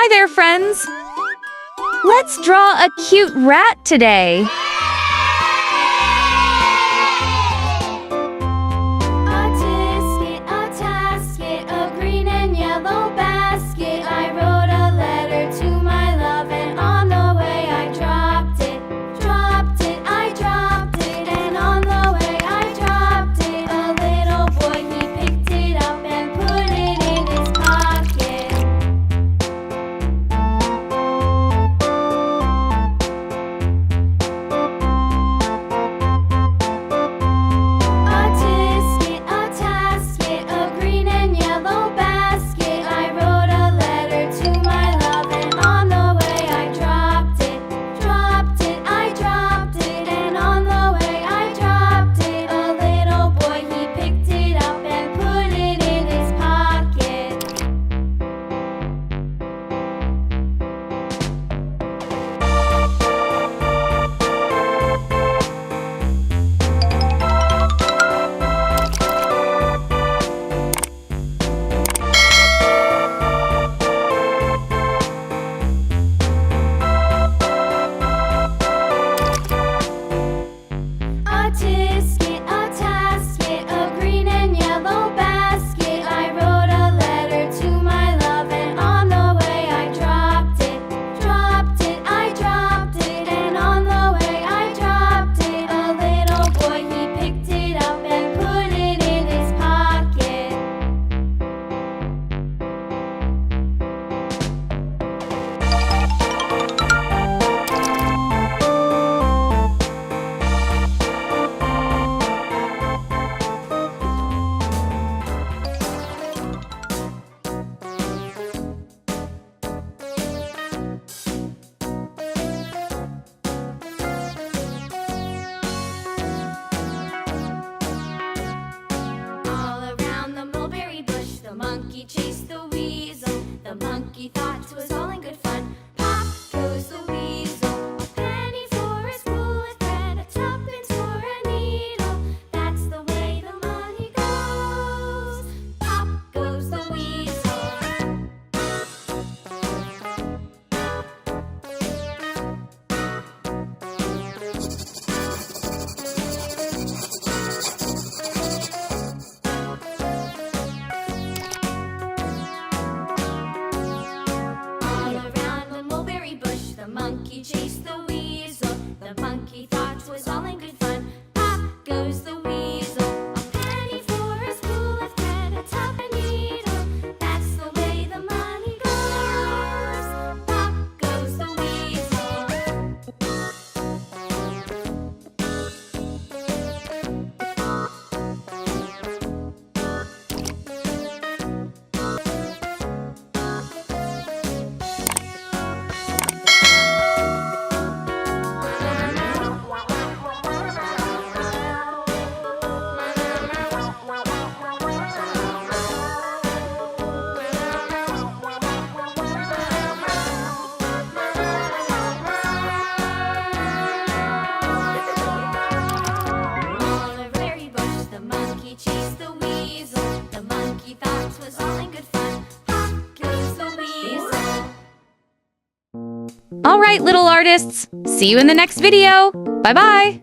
Hi there, friends! Let's draw a cute rat today. A tasket, a green and yellow basket. I wrote a letter to my love, and on the way I dropped it. I dropped it, and on the way I dropped it. A little boy, he picked it up and put it in his pocket. A tasket, a green and yellow basket. I wrote a letter to my love, and on the way I dropped it. I dropped it, and on the way I dropped it. A little boy, he picked it up and put it in his pocket. A tasket, a green and yellow basket. I wrote a letter to my love, and on the way I dropped it. I dropped it, and on the way I dropped it. A little boy, he picked it up and put it in his pocket. All around the mulberry bush, the monkey chased the weasel. The monkey thought 'twas all in good fun. Pop goes the weasel. A penny for his wool with thread, a tuppence for a needle. That's the way the money goes. Pop goes the weasel. All around the mulberry bush, the monkey chased the weasel. The monkey thought 'twas all in good fun. Pop goes the weasel. A penny for a spool of thread, a tuppence needle. That's the way the money goes. Pop goes the weasel. On a berry bush, the monkey chased the weasel. The monkey thought 'twas all in good fun. Pop goes the weasel. All right, little artists. See you in the next video. Bye-bye.